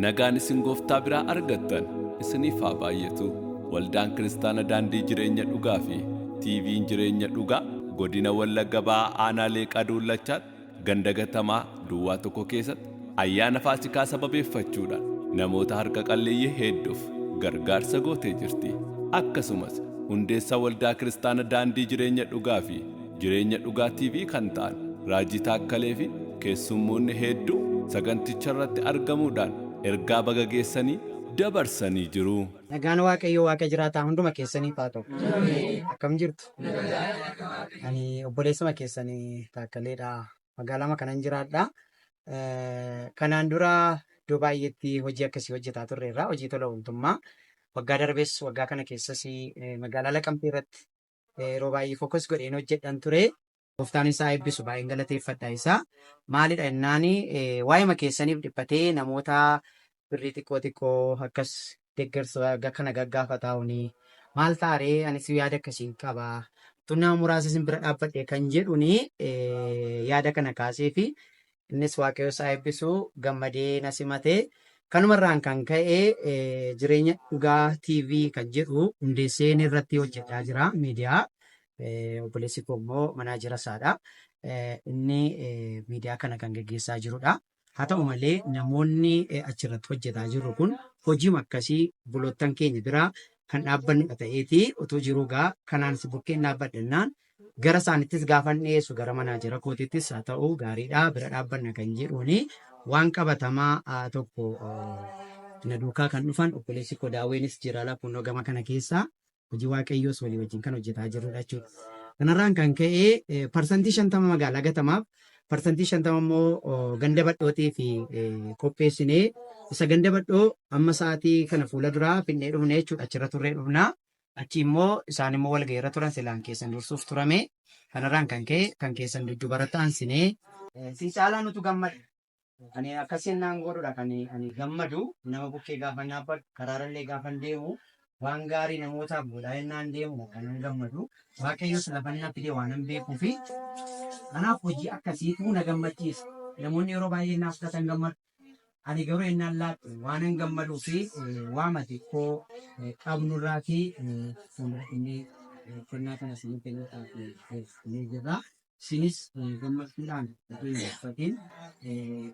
nagaan isin gooftaa biraa argattan isiniif haa baay'atu. Waldaan Kiristaana Daandii Jireenya Dhugaa fi TV'n Jireenya Dhugaa godina Wallagga Ba'aa Aanaa Leeqaa Duullachaatti ganda gatamaa duwwaa tokko keessatti ayyaana Faasikaa sababeeffachuudhaan namoota harka qalleeyyii hedduuf gargaarsa gootee jirti. Akkasumas hundeessaa Waldaa Kiristaana Daandii Jireenya Dhugaa fi Jireenya Dhugaa TV kan ta'an Raajii Taakkalee fi keessummoonni hedduu saganticha irratti argamuudhaan ergaa baga geessanii dabarsanii jiru. Nagaan Waaqayyoo Waaqa jiraataa hunduma keessanii haa ta'u. Akkam jirtu? Ani obboleessuma keessanii Taakkaleedha. Magaalaa kanan jiraadha. Kanaan dura iddoo baay'eetti hojii akkasii hojjetaa turreerra. Hojii tola ooltummaa. Waggaa darbees waggaa kana keessas magaalaa Laqamtee irratti yeroo baay'ee fokus godheen hojjedhan ture. Gooftaan isaa eebbisu baay'een galateeffadha isaa. Maalidha jennaani waa'ima keessaniif dhiphatee namoota birrii xiqqoo akkas deggersa kana gaggaafataa maal taaree anis yaada akkasiin qaba. Tunnaa muraasa isin bira dhaabbadhe kan jedhuni yaada kana kaasee fi innis Waaqayyo isaa eebbisu gammadee na simatee kanumarraan kan ka'e Jireenya Dhugaa TV kan jedhu hundeessee irratti hojjechaa jira miidiyaa. Obboleessi koo immoo manaajera isaadha. Inni miidiyaa kana kan gaggeessaa jirudha. Haa ta'u malee namoonni achirratti hojjetaa jiru kun hojii akkasii buloottan keenya biraa kan dhaabbannudha ta'eeti otoo jiruu kanaan si bukkeen dhaabbadhannaan gara isaanittis gaafan dhiyeessu gara manaajera kootiittis haa ta'u gaariidha bira dhaabbanna kan jedhuuni waan qabatamaa tokko na duukaa kan dhufan obboleessi koo daawweenis jira lafuun gama kana keessaa hojii Waaqayyoos walii wajjin kan hojjetaa jirudha jechuudha. Kanarraan kan ka'e parsantii 50 magaalaa gatamaaf parsantii 50 immoo ganda badhootii fi qopheessinee isa ganda badhoo amma sa'aatii kana fuula duraa finnee dhufne jechuudha achirra turree dhufnaa. Achi immoo isaan immoo wal gahiirra turan silaan keessan dursuuf turame. Kanarraan kan ka'e kan keessan dudduubara ta'ansinee si caalaa nutu gammada. Ani akkasiin naan godhudha kan ani gammadu nama bukkee gaafa naabbadhu karaarallee gaafa deemu waan gaarii namootaaf godhaa jennaan deemu kan gammadu. Waaqayyoos lafa inni fidee waan hin beekuu fi kanaaf hojii akkasiitu na gammachiisa. Namoonni yeroo baay'ee naaf fudhatan gammadu. Ani garuu ennaan laatu waan hin gammaduu fi waama xiqqoo qabnurraa fi inni kennaa kana sinii kennuudhaaf ni jirra. Sinis gammachuudhaan uffatiin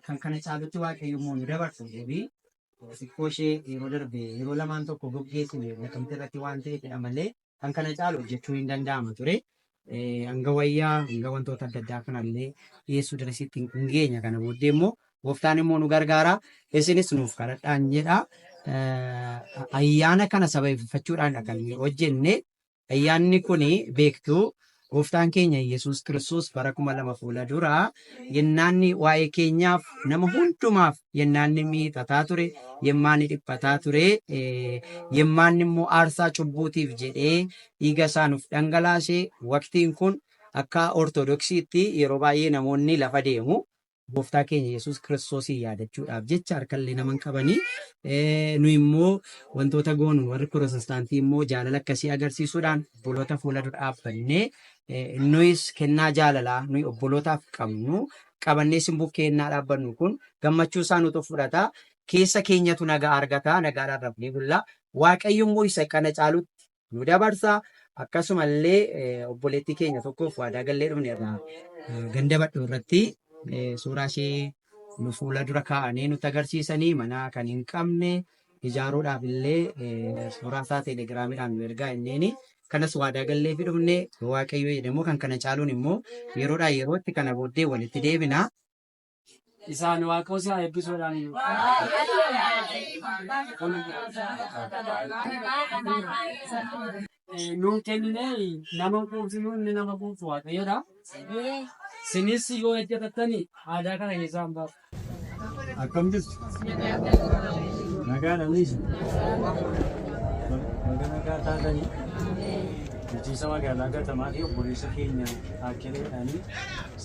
kan kana caalutti Waaqayyo immoo nu dabarsu jedhee xiqqoo ishee yeroo darbe yeroo lamaan tokko gaggeessine Laqamtee irratti waan ta'eefidha malee kan kana caalu hojjechuu hin danda'ama ture. Hanga wayyaa hanga wantoota adda addaa kanallee dhiyeessuu dandeessitti hin geenya kana booddee immoo gooftaan immoo nu gargaara. Isinis nuuf kadhadhaan jedha. Ayyaana kana sababeeffachuudhaan kan hojjenne ayyaanni kun beektuu gooftaan keenya Yesuus Kiristoos bara 2000 fuula duraa yennaanni waa'ee keenyaaf nama hundumaaf yennaanni miixataa ture yemmaanni dhiphataa ture yemmaanni immoo aarsaa cubbuutiif jedhee dhiiga isaa nuuf dhangalaasee waqtiin kun akka ortodoksiitti yeroo baay'ee namoonni lafa deemu gooftaa keenya Yesuus Kiristoosii yaadachuudhaaf jecha harkallee naman qabanii nu immoo wantoota goonu warri Pirotestaantii immoo jaalala akkasii agarsiisuudhaan obboloota fuula dura dhaabbannee nuyis kennaa jaalalaa nuyi obbolootaaf qabnu qabannee simbukkee kennaa dhaabbannu kun gammachuu isaa nutu fudhata keessa keenyatu nagaa argata nagaadhaan rafnee bulla Waaqayyo immoo isa kana caalutti nu dabarsa. Akkasumallee obboleettii keenya tokkoof waadaa gallee dhufne irraa ganda badhoo irratti suuraa ishee nu fuula dura kaa'anii nutti agarsiisanii mana kan hin qabne ijaaruudhaaf illee suuraa isaa teelegiraamiidhaan nu ergaa inneeni kanas waadaa gallee fi dhufne Waaqayyo jedhamu kan kana caaluun immoo yeroodhaa yerootti kana booddee walitti deebina. Isaan Waaqayyo si haa eebbisuudhaan nuun kenninee nama kuusinuu inni nama kuusu Waaqayyoodha. Sinis yoo hojjetattani aadaa kana keessaa hin baasu. Akkam jirtu? Nagaa dhabniis. Nagaa taatanii bulchiinsa magaalaa gatamaa fi obboleessa keenya Taakkaleedhaanii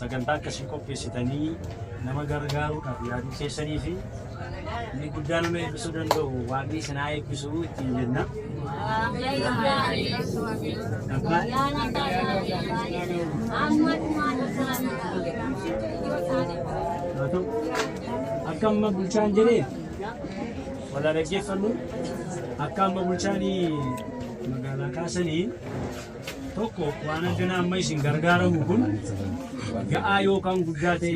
sagantaa akkasii qopheessitanii nama gargaaruudhaaf yaaduu keessanii fi inni guddaa nama eebbisuu danda'u waaqni isin haa eebbisu ittiin jenna. Akkam bulchaan jedhee wala dhaggeeffannu akka amma bulchaanii magaalaa kaasanii tokko waan addanaa amma isin gargaaramu kun ga'aa yookaan guddaa ta'e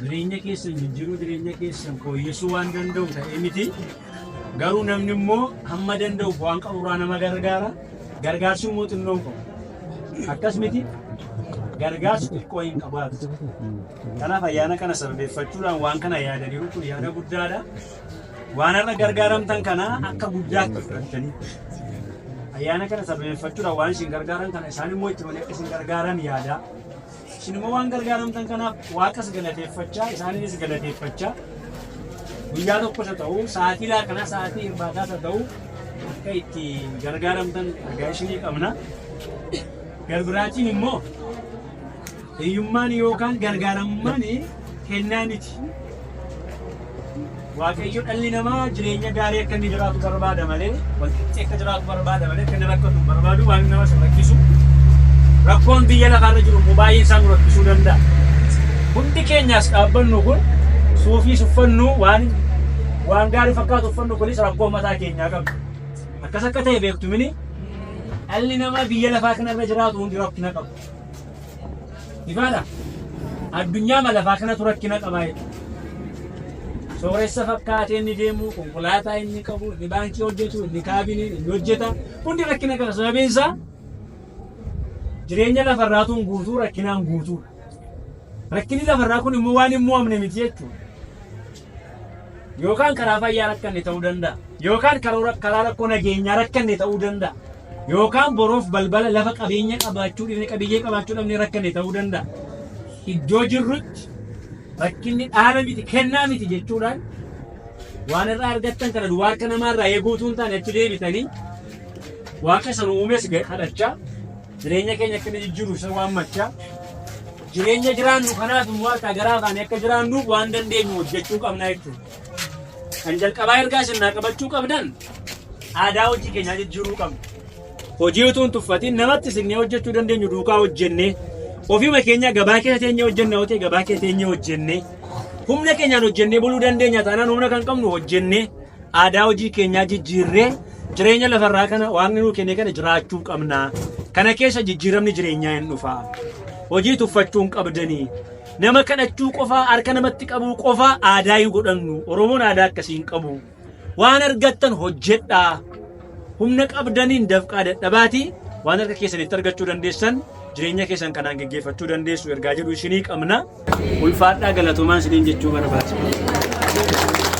jireenya keessan jijjiiruu jireenya keessan fooyyessuu waan danda'u ta'e miti. Garuu namni immoo hamma danda'u waan qaburraa nama gargaara. Gargaarsi immoo xinnoon qabu. Akkas miti gargaarsi xiqqoo hin qabaatu. Kanaaf ayyaana kana sababeeffachuudhaan waan kana yaadaniiru kun yaada guddaadha. Waan irra gargaaramtan kana akka guddaatti fudhatanii ayyaana kana sababeeffachuudhaan waan isin gargaaran kana isaan immoo itti malee isin gargaaran yaada. Isin immoo waan gargaaramtan kanaaf waaqas galateeffachaa isaaniinis galateeffachaa guyyaa tokkos haa ta'u sa'aatii laaqanaa sa'aatii irbaataas haa ta'u akka itti gargaaramtan argaa isinii qabna. Garbiraatiin immoo hiyyummaan yookaan gargaaramummaan kennaa miti. Waaqayyo dhalli namaa jireenya gaarii akka inni jiraatu barbaada malee wanti akka jiraatu barbaada malee akka inni rakkatu barbaadu waan nama rakkisu. Rakkoon biyya lafaarra jiru baay'een isaa nu rakkisuu danda'a. Hundi keenyaas dhaabbannu kun suufii uffannu waan gaarii fakkaatu uffannu kunis rakkoo mataa keenyaa qabna. Akkas akka ta'e beektu mini dhalli namaa biyya lafaa kanarra jiraatu hundi rakkina qabu. Ifaadha addunyaa lafaa kanatu rakkina qabaa jechuudha. Sooressa fakkaatee inni deemu, konkolaataa inni qabu, inni baankii hojjetu, inni kaabinee inni hojjeta hundi rakkina qaba. Sababiin isaa jireenya lafarraatuun guutuu rakkinaan guutuudha. Rakkinni lafarraa kun immoo waan hin mo'amne miti jechuudha. Yookaan karaa fayyaa rakkanne ta'uu danda'a. Yookaan karaa rakkoo nageenyaa rakkanne ta'uu danda'a. Yookaan boroof balbala lafa qabeenya qabaachuu dhibne qabiyyee qabaachuu dhabne rakkanne ta'uu danda'a. Iddoo jirrutti rakkinni dhaala miti kennaa miti jechuudhaan waan irraa argattan kana waaqa namaarraa eeguutuu hin taane achi deebitanii waaqa sana uumes kadhachaa jireenya keenya akka inni jijjiiru isa waammachaa jireenya jiraannu kanaaf waaqa garaa faane akka jiraannuuf waan dandeenyu hojjechuu qabna jechuudha. Kan jalqabaa ergaa isin qabachuu qabdan aadaa hojii keenyaa jijjiiruu qabna. Hojii utuu hin tuffatiin namatti isin hojjechuu dandeenyu duukaa hojjennee ofii keenya gabaa keessa teenyee hojjennee hojii gabaa keessa teenyee hojjennee humna keenyaan hojjennee buluu dandeenya taanaan humna kan qabnu hojjennee aadaa hojii keenyaa jijjiirree jireenya lafarraa kana waaqni nuu kenne kana jiraachuu qabna. Kana keessa jijjiiramni jireenyaa hin dhufa. Hojii tuffachuu hin qabdanii. Nama kadhachuu qofaa harka namatti qabuu qofaa aadaa hin godhannu. Oromoon aadaa akkasii hin qabu. Waan argattan hojjedhaa. Humna qabdaniin dafqaa dadhabaatii waan harka keessanitti argachuu dandeessan jireenya keessan kanaan geggeeffachuu dandeessu ergaa jedhu isinii qabna. Ulfaadhaa galatoomaan isiniin jechuu barbaada.